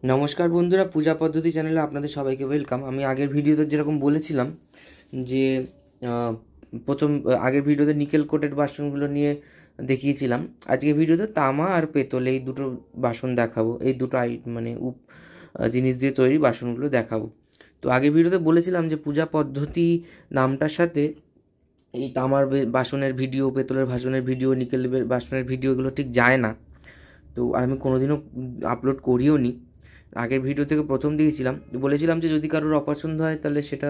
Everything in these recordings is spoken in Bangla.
নমস্কার বন্ধুরা, পূজা পদ্ধতি চ্যানেলে আপনাদের সবাইকে ওয়েলকাম। আমি আগের ভিডিওতে যেরকম বলেছিলাম যে প্রথম আগের ভিডিওতে নিকেল কোটেড বাসনগুলো নিয়ে দেখিয়েছিলাম। আজকের ভিডিওতে তামা আর পেতল এই দুটো বাসন দেখাবো, এই দুটো জিনিস দিয়ে তৈরি বাসনগুলো দেখাবো। তো আগের ভিডিওতে বলেছিলাম যে পূজা পদ্ধতি নামটার সাথে এই তামার বাসনের ভিডিও, পেতলের বাসনের ভিডিও, নিকেল বাসনের ভিডিও এগুলো ঠিক যায় না। তো আমি কোনোদিনও আপলোড করিও নি। আগের ভিডিও থেকে প্রথম দিয়েছিলাম, বলেছিলাম যে যদি কারোর অপছন্দ হয় তাহলে সেটা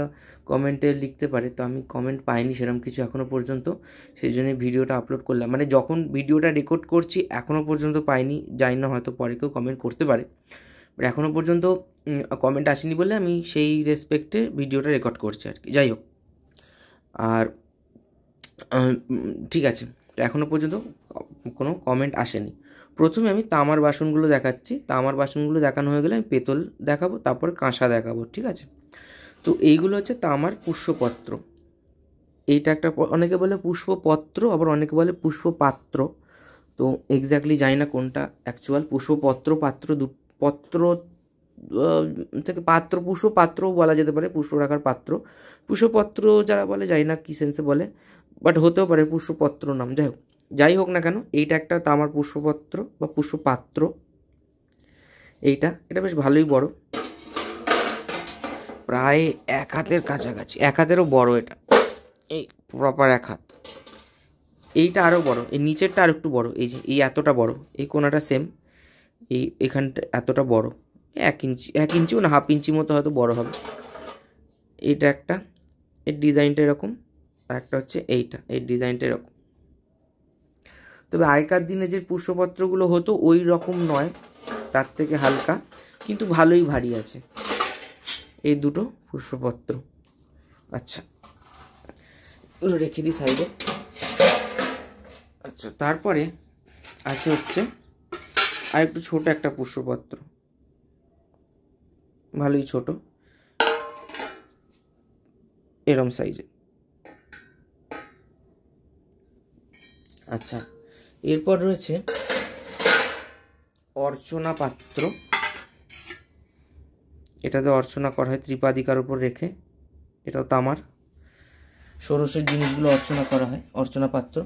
কমেন্টে লিখতে পারে। তো আমি কমেন্ট পাইনি সেরকম কিছু এখনও পর্যন্ত, সেই জন্য ভিডিওটা আপলোড করলাম। মানে যখন ভিডিওটা রেকর্ড করছি এখনও পর্যন্ত পাইনি, জানি না হয়তো পরে কেউ কমেন্ট করতে পারে, বাট এখনও পর্যন্ত কমেন্ট আসেনি বলে আমি সেই রেসপেক্টে ভিডিওটা রেকর্ড করছি আর কি। যাই হোক, আর ঠিক আছে, তো এখনও পর্যন্ত কোনো কমেন্ট আসেনি। প্রথমে আমি তামার বাসনগুলো দেখাচ্ছি, তামার বাসনগুলো দেখানো হয়ে গেলে আমি পেতল দেখাবো, তারপর কাঁসা দেখাবো, ঠিক আছে? তো এইগুলো হচ্ছে তামার পুষ্পপত্র। এইটা একটা, অনেকে বলে পুষ্পপত্র, আবার অনেকে বলে পুষ্পপাত্র। তো এক্স্যাক্টলি জানি না কোনটা অ্যাকচুয়াল। পুষ্পপত্র, পাত্র, পত্র থেকে পাত্র, পুষ্পপাত্রও বলা যেতে পারে, পুষ্প রাখার পাত্র। পুষ্পপত্র যারা বলে জানি না কী সেন্সে বলে, বাট হতেও পারে পুষ্পপত্র নাম। যাই হোক না কেন, এইটা একটা তামার পুষ্পপত্র বা পুষ্পপাত্র। এটা বেশ ভালোই বড়, প্রায় 1 হাতের কাছাকাছি, 1 হাতেরও বড় এটা, এই প্রপার 1 হাত। এইটা আরও বড়, এই নিচেরটা আর একটু বড়, এই যে এই এতটা বড়, এই কোনাটা সেম, এখানটা এতটা বড়, 1 ইঞ্চি, 1 ইঞ্চিও না, হাফ ইঞ্চি মতো হয়তো বড় হবে। এইটা একটা, এর ডিজাইনটা এরকম, আর একটা হচ্ছে এইটা, এর ডিজাইনটা এরকম। তবে আগেকার দিনে যে পুষ্পপত্রগুলো হতো ওই রকম নয়, তার থেকে হালকা, কিন্তু ভালোই ভারী আছে এই দুটো পুষ্পপত্র। আচ্ছা, এগুলো রেখে দিই সাইডে। আচ্ছা, তারপরে আছে হচ্ছে আর একটু ছোট একটা পুষ্পপত্র, ভালোই ছোট, এরম সাইজে। আচ্ছা, এরপর রয়েছে অর্চনা পাত্র। এটাতে অর্চনা করা হয় ত্রিপাদিকার উপর রেখে, এটাও তামার, ষোড়শের জিনিসগুলো অর্চনা করা হয়, অর্চনা পাত্র।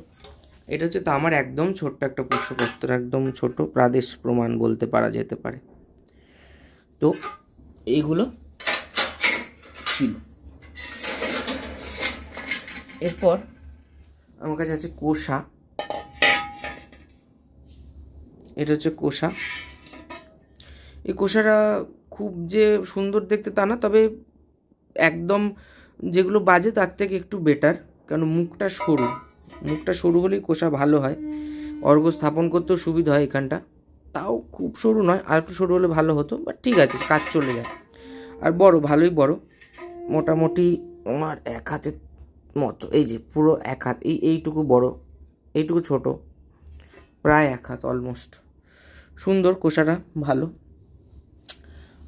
এটা হচ্ছে তামার একদম ছোট্ট একটা পুষ্পপত্র, একদম ছোট, প্রাদেশ প্রমাণ বলতে পারা যেতে পারে। তো এইগুলো ছিল। এরপর আমার কাছে আছে কোষা। এটা হচ্ছে কোষা। এই কোষাটা খুব যে সুন্দর দেখতে তা না, তবে একদম যেগুলো বাজে তার থেকে একটু বেটার, কারণ মুখটা সরু হলেই কোষা ভালো হয়, অর্ঘ স্থাপন করতেও সুবিধা হয় এখানটা। তাও খুব সরু নয়, আর একটু সরু হলে ভালো হতো, বাট ঠিক আছে, কাজ চলে যায়। আর বড়, ভালোই বড়, মোটামুটি আমার 1 হাতের মতো, এই যে পুরো 1 হাত, এইটুকু বড়, এইটুকু ছোট, প্রায় 1 হাত অলমোস্ট। সুন্দর কোষাটা, ভালো।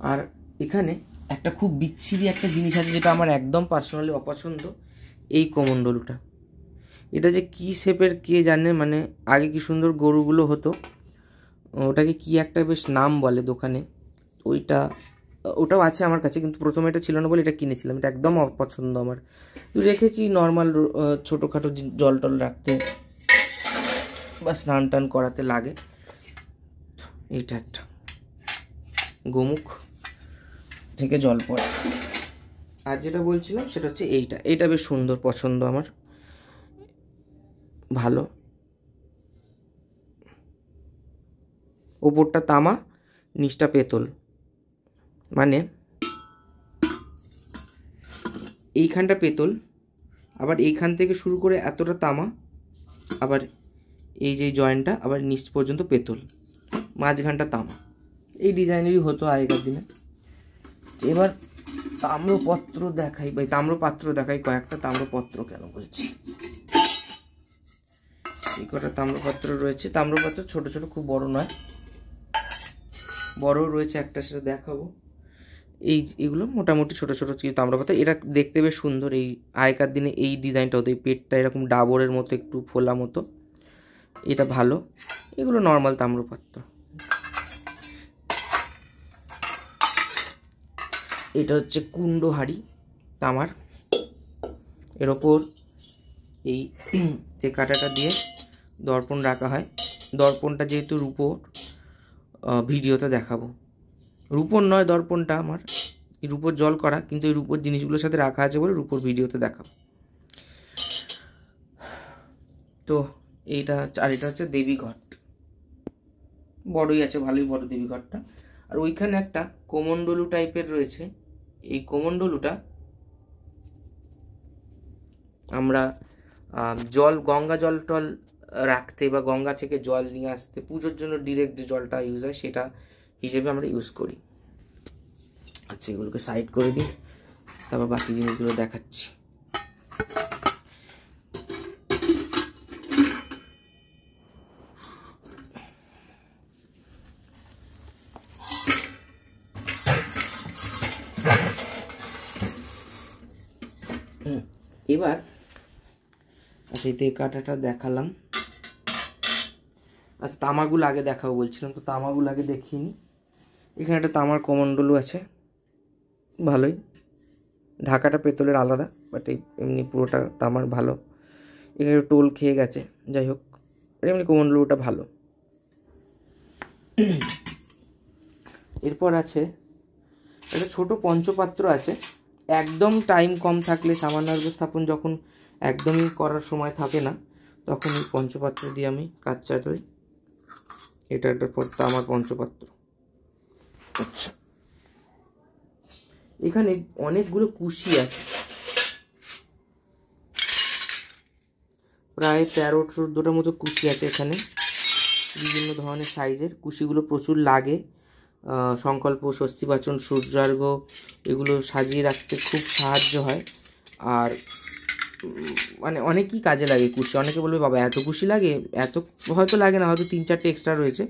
আর এখানে একটা খুব বিচ্ছিরি একটা জিনিস আছে যেটা আমার একদম পার্সোনালি অপছন্দ, এই কমণ্ডলটা। এটা যে কী শেপের কে জানে, মানে আগে কি সুন্দর গরুগুলো হতো, ওটাকে কি একটা বেশ নাম বলে দোকানে, ওটাও আছে আমার কাছে, কিন্তু প্রথমে এটা ছিল না বলে এটা কিনেছিলাম। এটা একদম অপছন্দ আমার। রেখেছি নর্মাল ছোটোখাটো জল টল রাখতে বা স্নান টান করাতে লাগে। এইটা একটা গোমুখ থেকে জল পড়ে। আর যেটা বলছিলাম সেটা হচ্ছে এইটা বেশ সুন্দর, পছন্দ আমার, ভালো। ওপরটা তামা, নিচটা পেতল, মানে এইখানটা পেতল, আবার এইখান থেকে শুরু করে এতটা তামা, আবার এই যে জয়েন্টটা আবার নিচ পর্যন্ত পেতল, মাঝখানটা তামা। এই ডিজাইনেরই হতো আগেকার দিনে। এবার তাম্রপত্র দেখাই, তাম্রপাত্র দেখাই, কয়েকটা তাম্রপত্র কেন বলছি, এই কটা তাম্রপাত্র রয়েছে। তাম্রপাত্র ছোট ছোট, খুব বড় নয়, বড় রয়েছে একটা, সেটা দেখাবো। এইগুলো মোটামুটি ছোট ছোট তাম্রপাত্র। এটা দেখতে বেশ সুন্দর, এই আগেকার দিনে এই ডিজাইনটা হতো, এই পেটটা এরকম ডাবরের মতো, একটু ফোলা মতো, এটা ভালো। এগুলো নর্মাল তাম্রপাত্র। এটা হচ্ছে কুণ্ড হাঁড়ি তামার, এর ওপর এই যে কাঁটাটা দিয়ে দর্পণ রাখা হয়। দর্পণটা যেহেতু রূপোর, ভিডিওতে দেখাবো। রূপোর নয় দর্পণটা আমার, রূপোর জল করা, কিন্তু এই রূপোর জিনিসগুলোর সাথে রাখা আছে বলে রূপোর ভিডিওতে দেখাবো। তো এইটা, আর এটা হচ্ছে দেবীঘট, বড়ই আছে, ভালোই বড় দেবীঘটটা। আর ওইখানে একটা কোমণ্ডলু টাইপের রয়েছে। এই কোমণ্ডলুটা আমরা জল, গঙ্গা জল টল রাখতে বা গঙ্গা থেকে জল নিয়ে আসতে, পুজোর জন্য ডিরেক্ট যে জলটা ইউজ হয় সেটা হিসেবে আমরা ইউজ করি। আচ্ছা, এগুলোকে সাইড করে দিই, তারপর বাকি জিনিসগুলো দেখাচ্ছি। এবার আচ্ছা, এতে কাঁটাটা দেখালাম। আচ্ছা, তামাগুলো আগে দেখাবো বলছিলাম, তো তামাগুলো আগে দেখিনি। এখানে একটা তামার কমণ্ডলু আছে, ভালোই। ঢাকাটা পেতলের আলাদা, বাট এমনি পুরোটা তামার, ভালো। এখানে টোল খেয়ে গেছে, যাই হোক, এমনি কমণ্ডলুটা ভালো। এরপর আছে একটা ছোট পঞ্চপাত্র আছে। একদম টাইম কম থাকলে, সামান্য স্থাপন যখন একদমই করার সময় থাকে না, তখন এই পঞ্চপাত্র দিয়ে আমি কাজ চালাই। এটা একটা তামার পঞ্চপাত্র। আচ্ছা, এখানে অনেকগুলো কুশি আছে, প্রায় 13-14টার মতো কুশি আছে এখানে, বিভিন্ন ধরনের সাইজের। কুশিগুলো প্রচুর লাগে, সংকল্প, স্বস্তিবাচন, সূর্যার্ঘ এগুলো সাজিয়ে রাখতে খুব সাহায্য হয়। আর মানে অনেকই কাজে লাগে কুশি। অনেকে বলবে বাবা এত কুশি লাগে, এত হয়তো লাগে না, হয়তো 3-4টে এক্সট্রা রয়েছে,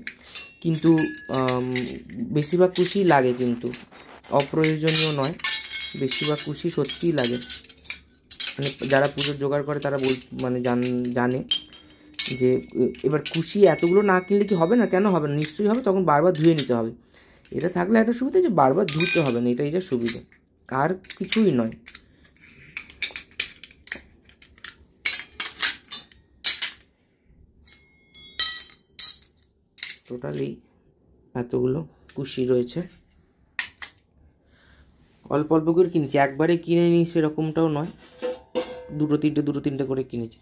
কিন্তু বেশিরভাগ কুশি লাগে, কিন্তু অপ্রয়োজনীয় নয়, বেশিরভাগ কুশি সত্যিই লাগে। মানে যারা পুজোর জোগাড় করে তারা মানে জানে যে এবার কুশি এতগুলো না কিনলে কি হবে না, কেন হবে না, নিশ্চয়ই হবে, তখন বারবার ধুয়ে নিতে হবে। এটা থাকলে একটা সুবিধা যে বারবার ধুতে হবে না, এটাই যা সুবিধা, আর কিছুই নয়। টোটালি এতগুলো কুশি রয়েছে, অল্প অল্প করে কিনেছি, একবারে কিনে নিই সেরকমটাও নয়, দুটো তিনটে করে কিনেছি।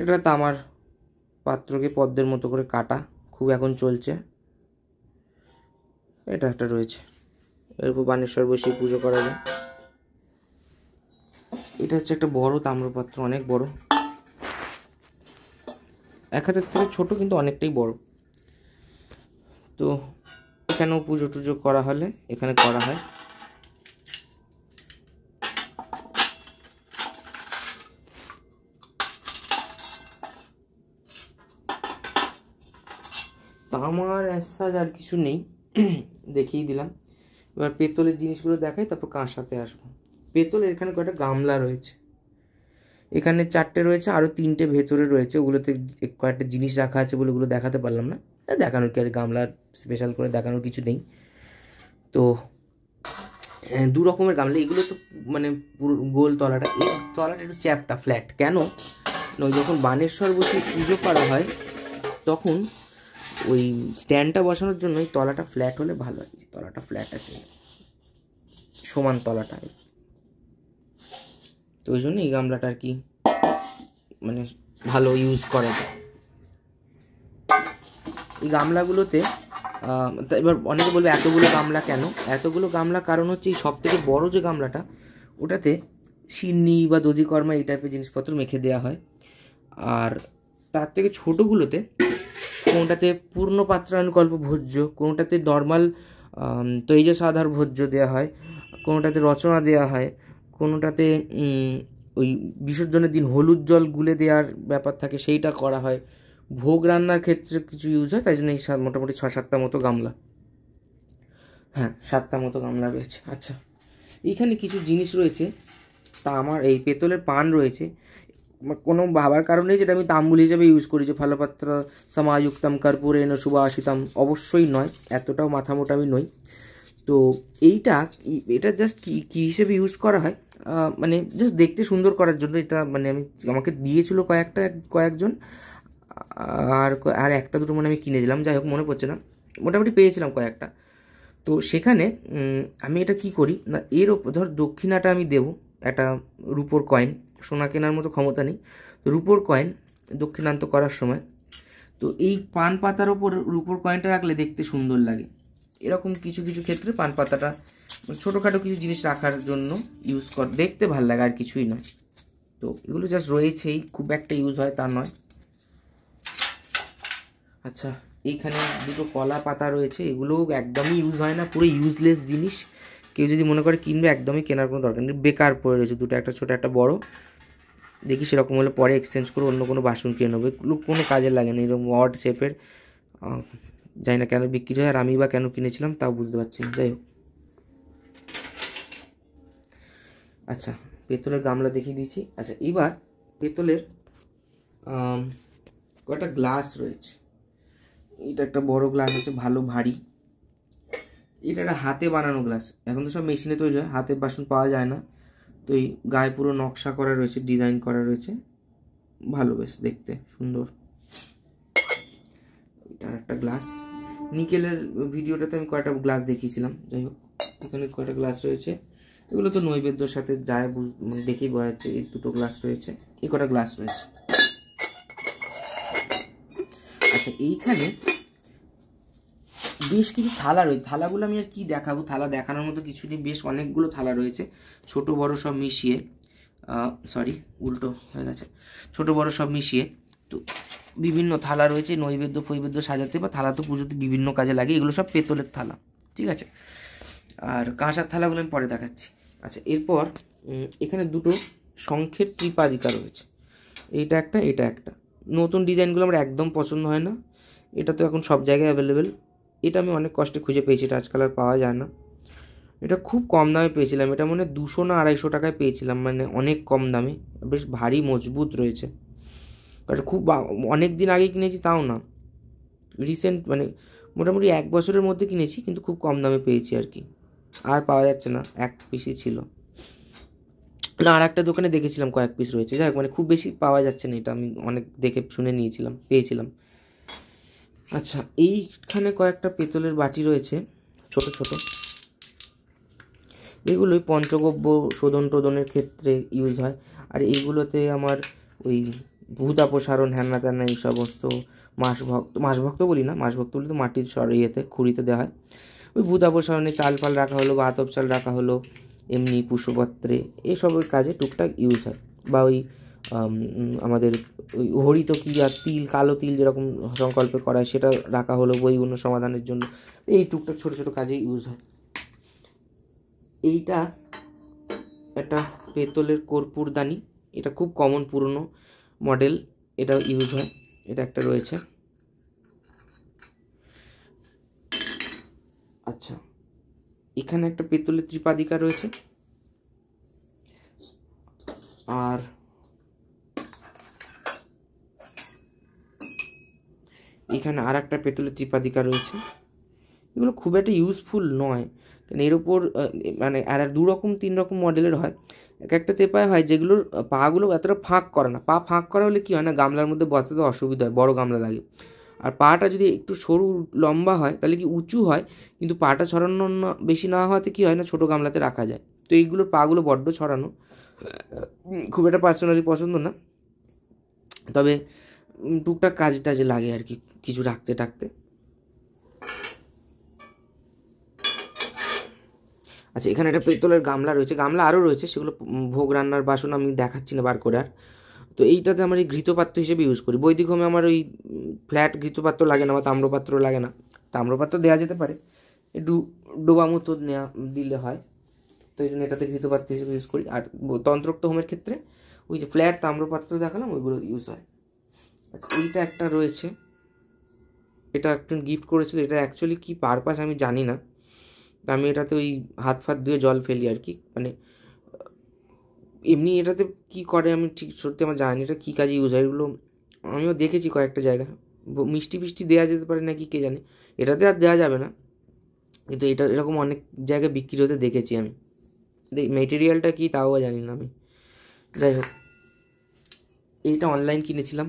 এটা তামার পাত্রকে পদ্মের মতো করে কাটা, খুব এখন চলছে। এটা একটা রয়েছে, এরপর বানেশ্বর বসে পুজো করা যায়। এটা হচ্ছে একটা বড় তাম্রপাত্র, অনেক বড়, এক হাতের থেকে ছোট কিন্তু অনেকটাই বড়। তো এখানেও পুজো টুজো করা হলে এখানে করা হয়। তামার অ্যাসাজ আর কিছু নেই, দেখিয়ে দিলাম। এবার পেতলের জিনিসগুলো দেখাই, তারপর কাঁসাতে আসবো। পেতলের এখানে কয়েকটা গামলা রয়েছে, এখানে 4টে রয়েছে, আরও 3টে ভেতরে রয়েছে, ওগুলোতে কয়েকটা জিনিস রাখা আছে বলে ওগুলো দেখাতে পারলাম না। দেখানোর কি আছে, গামলা স্পেশাল করে দেখানোর কিছু নেই। তো 2 রকমের গামলা, এগুলো তো মানে পুরো গোল তলাটা, এই তলাটা একটু চ্যাপটা ফ্ল্যাট, কেন ওই যখন বানেশ্বর বসে পুজো করা হয় তখন ওই স্ট্যান্ডটা বসানোর জন্য এই তলাটা ফ্ল্যাট হলে ভালো হয়। তলাটা ফ্ল্যাট আছে, সমান তলাটা, তো ওই জন্য এই গামলাটা আর কি মানে ভালো ইউজ করে। এই গামলাগুলোতে এবার অনেকে বলবে এতগুলো গামলা কেন, এতগুলো গামলা কারণ হচ্ছে এই সব থেকে বড় যে গামলাটা, ওটাতে সিন্নি বা দধিকর্মা এই টাইপের জিনিসপত্র মেখে দেওয়া হয়। আর তার থেকে ছোটোগুলোতে কোনোটাতে পূর্ণ পাত্রানুকল্প ভোজ্য, কোনোটাতে নর্মাল তৈজসাধার ভোজ্য দেওয়া হয়, কোনোটাতে রচনা দেওয়া হয়, কোনোটাতে ওই বিসর্জনের দিন হলুদ জল গুলে দেওয়ার ব্যাপার থাকে, সেইটা করা হয়। ভোগ রান্নার ক্ষেত্রে কিছু ইউজ হয়, তাই জন্য এই মোটামুটি 6-7টা মতো গামলা, হ্যাঁ 7টা মতো গামলা রয়েছে। আচ্ছা, এইখানে কিছু জিনিস রয়েছে, তা আমার এই পেতলের পান রয়েছে, কোনো ভাবার কারণে যেটা আমি তাম্বুল হিসেবে ইউজ করি, যে ফলপত্র সমাযুক্তম কর্পূরেণ সুবাসিতম, অবশ্যই নয়, এতটাও মাথা মোটা আমি নই। তো এটা জাস্ট কী হিসেবে ইউজ করা হয়, মানে জাস্ট দেখতে সুন্দর করার জন্য। এটা মানে আমাকে দিয়েছিল কয়েকজন, আর একটা দুটো মানে আমি কিনেছিলাম, যাই হোক মনে পড়ছে না, মোটামুটি পেয়েছিলাম কয়েকটা। তো সেখানে আমি এটা কি করি না, এর ওপর ধর দক্ষিণাটা আমি দেবো একটা রুপোর কয়েন, সোনা কেনার মতো ক্ষমতা নেই, তো রুপোর কয়েন দক্ষিণান্ত করার সময়, তো এই পান পাতার ওপর রুপোর কয়েনটা রাখলে দেখতে সুন্দর লাগে। এরকম কিছু কিছু ক্ষেত্রে পান পাতাটা ছোটোখাটো কিছু জিনিস রাখার জন্য দেখতে ভালো লাগে, আর কিছুই নয়। তো এগুলো জাস্ট রয়েছেই, খুব একটা ইউজ হয় তা নয়। আচ্ছা, এইখানে দুটো কলা পাতা রয়েছে, এগুলো একদমই ইউজ হয় না, পুরো ইউজলেস জিনিস। কেউ যদি মনে করে কিনবে, একদমই কেনার কোনো দরকার নেই, বেকার পড়ে রয়েছে দুটো, একটা ছোটো একটা বড়। দেখি সেরকম হলে পরে এক্সচেঞ্জ করে অন্য কোনো বাসন কিনে নেবো, এগুলো কোনো কাজে লাগে না, এরকম অড শেপের। জানি না কেন বিক্রি হয়, আর আমি বা কেন কিনেছিলাম তাও বুঝতে পারছি না, যাই হোক। আচ্ছা, পেতলের গামলা দেখিয়ে দিয়েছি। আচ্ছা, এবার পেতলের কয়েকটা গ্লাস রয়েছে। এটা একটা বড় গ্লাস আছে, ভালো ভারী। এটা একটা হাতে বানানো গ্লাস, এখন তো সব মেশিনে তৈরি হয়, হাতে বাসন পাওয়া যায় না। তো এই গায়ে পুরো নকশা করা রয়েছে, ডিজাইন করা রয়েছে, ভালো, বেশ দেখতে সুন্দর। এটা একটা গ্লাস, নিকেলের ভিডিওটাতে আমি কয়েকটা গ্লাস দেখিয়েছিলাম, যাই হোক। এখানে কয়েকটা গ্লাস রয়েছে, এগুলো তো নৈবেদ্যর সাথে যায়, দেখেই বোঝা যাচ্ছে। এই দুটো গ্লাস রয়েছে, এই কটা গ্লাস রয়েছে। আচ্ছা, এইখানে বেশ কিছু থালা রয়েছে, থালাগুলো আমি আর কি দেখাবো, থালা দেখানোর মতো কিছু নেই, বেশ অনেকগুলো থালা রয়েছে, ছোট বড় সব মিশিয়ে, সরি উল্টো হয়ে গেছে, ছোট বড় সব মিশিয়ে। তো বিভিন্ন থালা রয়েছে নৈবেদ্য ফৈবেদ্য সাজাতে, বা থালা তো পুজোতে বিভিন্ন কাজে লাগে, এগুলো সব পেতলের থালা, ঠিক আছে। আর কাঁসার থালাগুলো আমি পরে দেখাচ্ছি। আচ্ছা, এরপর এখানে দুটো শঙ্খের ত্রিপাদিকা রয়েছে, এটা একটা। নতুন ডিজাইনগুলো আমার একদম পছন্দ হয় না, এটা তো এখন সব জায়গায় অ্যাভেলেবেল। এটা আমি অনেক কষ্টে খুঁজে পেয়েছি, এটা আজকাল আর পাওয়া যায় না। এটা খুব কম দামে পেয়েছিলাম, এটা মানে 200 না 250 টাকায় পেয়েছিলাম, মানে অনেক কম দামে, বেশ ভারী মজবুত রয়েছে। এটা খুব অনেক দিন আগে কিনেছি, তাও না রিসেন্ট, মানে মোটামুটি 1 বছরের মধ্যে কিনেছি, কিন্তু খুব কম দামে পেয়েছি আর কি, আর পাওয়া যাচ্ছে না, এক পিসই ছিল না। আর একটা দোকানে দেখেছিলাম কয়েক পিস রয়েছে, যাই হোক, মানে খুব বেশি পাওয়া যাচ্ছে না, এটা আমি অনেক দেখে শুনে পেয়েছিলাম। আচ্ছা, এইখানে কয়েকটা পেতলের বাটি রয়েছে, ছোট ছোট, এগুলোই পঞ্চগব্য শোধন টোধনের ক্ষেত্রে ইউজ হয়। আর এইগুলোতে আমার ওই ভূত অপসারণ, হ্যানা ত্যানা এই সমস্ত মাসভক্ত বলি না, মাসভক্ত বলি তো মাটির ইয়েতে খুঁড়িতে দেওয়া হয়, ওই ভূত অপসারণে চাল ফাল রাখা হলো বা আতপ চাল রাখা হলো, এমনি পুষ্পপত্রে এসবের কাজে টুকটাক ইউজ হয়। বা ওই আমাদের ওই হরিত কি আর তিল, কালো তিল যেরকম সংকল্পে করা হয়, সেটা রাখা হলো বইগুলো সমাধানের জন্য, এই টুকটাক ছোটো ছোটো কাজে ইউজ হয়। এইটা একটা পেতলের কর্পূরদানি, এটা খুব কমন পুরনো মডেল, এটা ইউজ হয়, এটা একটা রয়েছে। আচ্ছা, এখানে একটা পেতলের ত্রিপাদিকা রয়েছে, আর এখানে আর একটা পেতলের ত্রিপাদিকা রয়েছে। এগুলো খুব একটা ইউজফুল নয়, কারণ এর ওপর মানে আর 2 রকম 3 রকম মডেলের হয়। একটা তেপায় হয় যেগুলোর পাগুলো এতটা ফাঁক করে না, পা ফাঁক করা হলে কী হয় না, গামলার মধ্যে বসাতে অসুবিধা হয়, বড় গামলা লাগে। আর পাটা যদি একটু সরু লম্বা হয় তাহলে কি উঁচু হয়, কিন্তু পাটা ছড়ানো বেশি না হওয়াতে কী হয় না, ছোটো গামলাতে রাখা যায়। তো এইগুলোর পাগুলো বড্ড ছড়ানো, খুব একটা পার্সোনালি পছন্দ না, তবে টুকটাক কাজ টাজে লাগে আর কি, কিছু রাখতে টাকতে। আচ্ছা, এখানে একটা পেতলের গামলা রয়েছে, গামলা আরও রয়েছে, সেগুলো ভোগ রান্নার বাসন আমি দেখাচ্ছি না বার করে আর। তো এইটাতে আমার এই ঘৃতপাত্র হিসেবে ইউজ করি, বৈদিক হোমে আমার ওই ফ্ল্যাট ঘৃতপাত্র লাগে না, বা তাম্রপাত্র লাগে না, তাম্রপাত্র দেওয়া যেতে পারে, একটু ডোবা মতো দিলে হয়, তো এই জন্য এটাতে ঘৃতপাত্র হিসেবে ইউজ করি। আর তন্ত্রোক্ত হোমের ক্ষেত্রে ওই যে ফ্ল্যাট তাম্রপাত্র দেখালাম, ওইগুলো ইউজ হয়। আচ্ছা, এইটা একটা রয়েছে, এটা একজন গিফট করেছিল, এটা অ্যাকচুয়ালি কী পারপাস আমি জানি না, আমি এটাতে ওই হাত ফাত দিয়ে জল ফেলি আর কি, মানে এমনি এটাতে কি করে আমি ঠিক সত্যি আমার জানি এটা কী কাজে ইউজ হয়। এগুলো আমিও দেখেছি কয়েকটা জায়গায়, মিষ্টি ফিষ্টি দেওয়া যেতে পারে নাকি কে জানে, এটাতে আর দেওয়া যাবে না, কিন্তু এটা এরকম অনেক জায়গায় বিক্রি হতে দেখেছি আমি, মেটেরিয়ালটা কি তাও জানি না আমি। যাই হোক, এইটা অনলাইন কিনেছিলাম,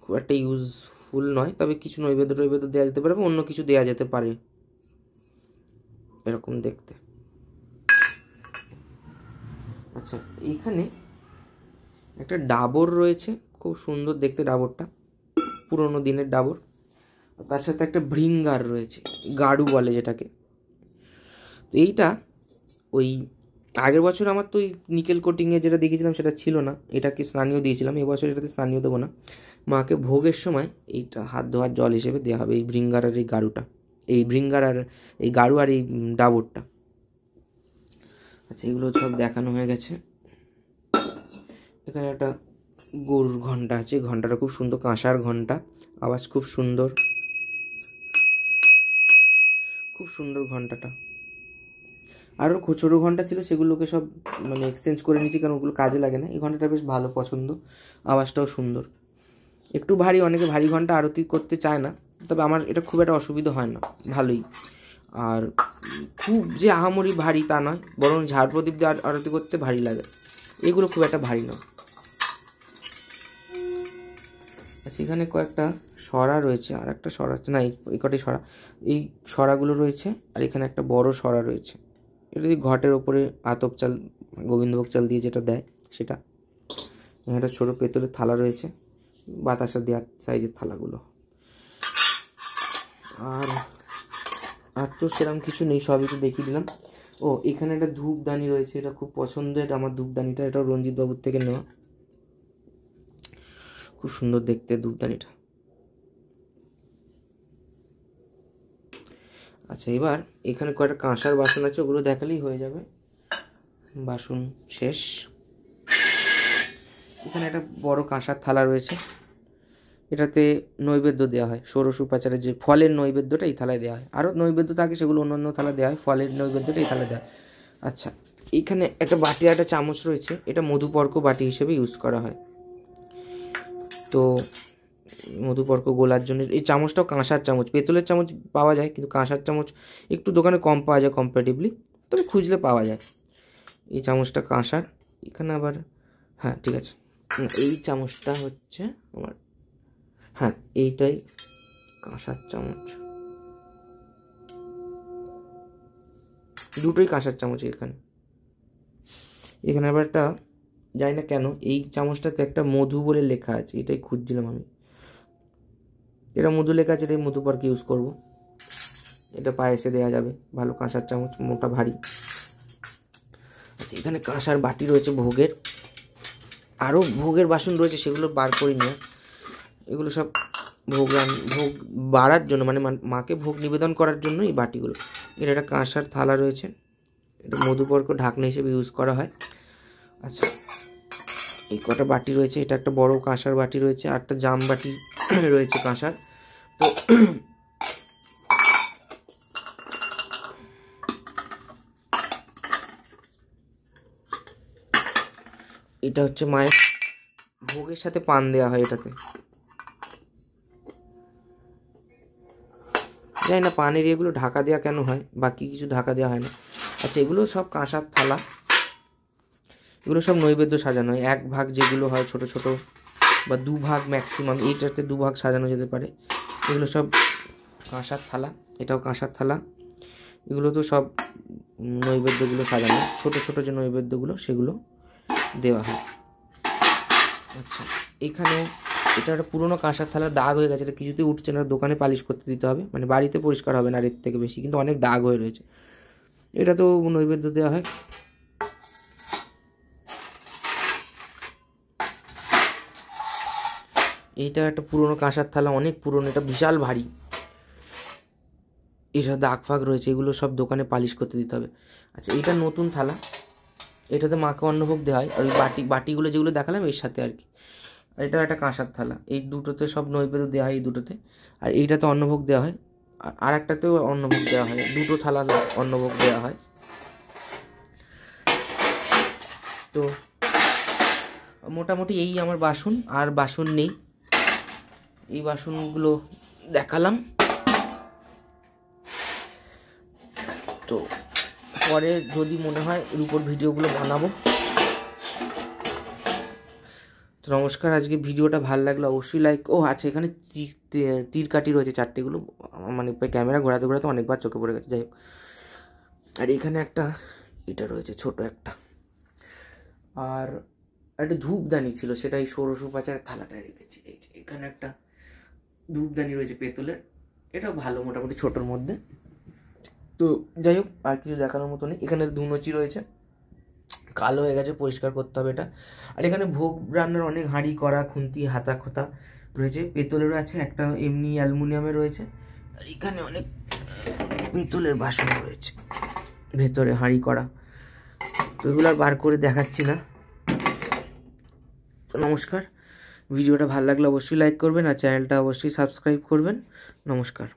খুব একটা ইউজফুল নয়, তবে কিছু নৈবেদ্য টৈবেদ্য দেওয়া যেতে পারে বা অন্য কিছু দেওয়া যেতে পারে, এরকম দেখতে। আচ্ছা, এইখানে একটা ডাবর রয়েছে, খুব সুন্দর দেখতে ডাবরটা, পুরোনো দিনের ডাবর। তার সাথে একটা ভৃঙ্গার রয়েছে, গাড়ু বলে যেটাকে। এইটা ওই আগের বছর আমার তো ওই নিকেল কোটিংয়ে যেটা দেখেছিলাম সেটা ছিল না, এটাকে স্নানীয় দিয়েছিলাম। এবছর এটাতে স্নানীয় দেবো না, মাকে ভোগের সময় এইটা হাত ধোয়ার জল হিসেবে দেওয়া হবে, এই ভৃঙ্গার আর এই গাড়ুটা, এই ভৃঙ্গার আর এই গাড়ু আর এই ডাবরটা। আচ্ছা, এগুলো সব দেখানো হয়ে গেছে। এখানে একটা গরুর ঘন্টা আছে, ঘন্টাটা খুব সুন্দর, কাঁসার ঘন্টা, আওয়াজ খুব সুন্দর, খুব সুন্দর ঘন্টাটা। আরও ছোটো ঘন্টা ছিল, সেগুলোকে সব মানে এক্সচেঞ্জ করে নিয়েছি, কারণ ওগুলো কাজে লাগে না। এই ঘন্টাটা বেশ ভালো, পছন্দ, আওয়াজটাও সুন্দর। একটু ভারী, অনেকে ভারী ঘন্টা আরতি করতে চায় না, তবে আমার এটা খুব একটা অসুবিধা হয় না, ভালোই। আর খুব যে আহামরি ভারী তা নয়, বরং ঝাড় প্রদীপ দিয়ে আরতি করতে ভারী লাগে, এগুলো খুব একটা ভারী নয়। আচ্ছা, এখানে কয়েকটা সরা রয়েছে, আর একটা সরা আছে না, এই কটাই সরা, এই সরাগুলো রয়েছে, আর এখানে একটা বড় সরা রয়েছে। এটা যদি ঘটের ওপরে আতপ চাল, গোবিন্দভোগ চাল দিয়ে যেটা দেয় সেটা। এখানে একটা ছোটো পেতলের থালা রয়েছে, বাতাসা দেওয়ার সাইজের থালাগুলো। আর তো সেরকম কিছু নেই, সবই তো দেখিয়ে দিলাম। ও, এখানে একটা ধূপদানি রয়েছে, এটা খুব পছন্দ, এটা আমার ধূপদানিটা, এটাও রঞ্জিত বাবুর থেকে নেওয়া, খুব সুন্দর দেখতে ধূপদানিটা। আচ্ছা, এবার এখানে কয়েকটা কাঁসার বাসন আছে, ওগুলো দেখালেই হয়ে যাবে, বাসন শেষ। এখানে একটা বড় কাঁসার থালা রয়েছে, এটাতে নৈবেদ্য দেওয়া হয়, ষোড়শ উপাচারের যে ফলের নৈবেদ্যটা এই থালায় দেওয়া হয়, আরও নৈবেদ্য থাকে সেগুলো অন্য অন্য থালা দেওয়া হয়, ফলের নৈবেদ্যটা এই থালায় দেওয়া হয়। আচ্ছা, এইখানে একটা বাটি আর একটা চামচ রয়েছে, এটা মধুপর্ক বাটি হিসেবে ইউজ করা হয়। তো মধুপর্ক গোলার জন্য এই চামচটাও কাঁসার চামচ, পেতলের চামচ পাওয়া যায়, কিন্তু কাঁসার চামচ একটু দোকানে কম পাওয়া যায় কম্পারেটিভলি, তবে খুঁজলে পাওয়া যায়। এই চামচটা কাঁসার। এখানে আবার, হ্যাঁ ঠিক আছে, এই চামচটা হচ্ছে আমার, হ্যাঁ এইটাই কাঁসার চামচ, দুটোই কাঁসার চামচ। এখানে আবার একটা, জানি না কেন এই চামচটাতে একটা মধু বলে লেখা আছে, এটাই খুঁজছিলাম আমি, এটা মধু লেখা আছে, এটাই মধুপর্ক ইউজ করব, এটা পায়েসে দেওয়া যাবে, ভালো কাঁসার চামচ, মোটা ভারী। আচ্ছা, এখানে কাঁসার বাটি রয়েছে ভোগের, আরও ভোগের বাসন রয়েছে, সেগুলো বার করে নিয়ে, এগুলো সব ভোগ বাড়ার জন্য, মানে মাকে ভোগ নিবেদন করার জন্য এই বাটিগুলো। এটা একটা কাঁসার থালা রয়েছে, এটা মধুপর্ক ঢাকনা হিসেবে ইউজ করা হয়। আচ্ছা, এই কটা বাটি রয়েছে, এটা একটা বড় কাঁসার বাটি রয়েছে, আর একটা জাম বাটি রয়েছে কাঁসার। তো এটা হচ্ছে মায়ের ভোগের সাথে পান দেওয়া হয় এটাতে, জানি না পানের এগুলো ঢাকা দেওয়া কেন হয়, বাকি কিছু ঢাকা দেওয়া হয় না। আচ্ছা, এগুলো সব কাঁসার থালা, এগুলো সব নৈবেদ্য সাজানো হয়, এক ভাগ যেগুলো হয় ছোট ছোট, বা দু ভাগ ম্যাক্সিমাম, এইটাতে দু ভাগ সাজানো যেতে পারে। এগুলো সব কাঁসার থালা, এটাও কাঁসার থালা, এগুলো তো সব নৈবেদ্যগুলো সাজানো, ছোট ছোট যে নৈবেদ্যগুলো সেগুলো দেওয়া হয়। আচ্ছা, এখানে এটা একটা পুরোনো কাঁসার থালা, দাগ হয়ে গেছে, এটা কিছুতেই উঠছে না, দোকানে পালিশ করতে দিতে হবে, মানে বাড়িতে পরিষ্কার হবে না এর থেকে বেশি, কিন্তু অনেক দাগ হয়ে রয়েছে। এটা তো নৈবেদ্য দেওয়া হয়। এইটা একটা পুরোনো কাঁসার থালা, অনেক পুরোনো, এটা বিশাল ভারী, এটা দাগ ফাগ রয়েছে, এগুলো সব দোকানে পালিশ করতে দিতে হবে। আচ্ছা, এটা নতুন থালা, এটাতে মাকে অন্নভোগ দেওয়া হয়, আর ওই বাটিগুলো যেগুলো দেখালাম এর সাথে আর কি। আর এটা একটা কাঁসার থালা, এই দুটোতে সব নৈবেদ্য দেওয়া হয়, এই দুটোতে, আর এইটাতে অন্নভোগ দেওয়া হয়, আর একটাতেও অন্নভোগ দেওয়া হয়, দুটো থালা অন্নভোগ দেওয়া হয়। তো মোটামুটি এই আমার বাসন, আর বাসন নেই, এই বাসনগুলো দেখালাম। তো পরে যদি মনে হয় এর উপর ভিডিওগুলো বানাবো। তো নমস্কার, আজকে ভিডিওটা ভালো লাগলো অবশ্যই লাইক। ও আচ্ছা, এখানে তীর কাঠি রয়েছে 4টেগুলো, মানে ক্যামেরা ঘোরাতে ঘোরাতে অনেকবার চোখে পড়ে গেছে, যাই হোক। আর এখানে একটা এটা রয়েছে ছোট একটা, আর একটা ধূপদানি ছিল, সেটা এই ষোড়শ উপাচারের থালাটায় রেখেছি। এই যে এখানে একটা ধূপদানি রয়েছে পেতলের, এটাও ভালো, মোটামুটি ছোটোর মধ্যে। তো যাই হোক, আর কিছু দেখানোর মতো নেই। এখানে ধুনুচি রয়েছে, কালো হয়ে গেছে, পরিষ্কার করতে হবে এটা। আর এখানে ভোগ রান্নার অনেক হাঁড়ি কড়া খুন্তি হাতা খোতা রয়েছে, পেতলেরও আছে, একটা এমনি অ্যালুমিনিয়ামের রয়েছে। আর এখানে অনেক পেতলের বাসন রয়েছে ভেতরে, হাঁড়ি কড়া। তো এগুলো আর বার করে দেখাচ্ছি না। তো নমস্কার, ভিডিওটা ভালো লাগলে অবশ্যই লাইক করবেন, আর চ্যানেলটা অবশ্যই সাবস্ক্রাইব করবেন। নমস্কার।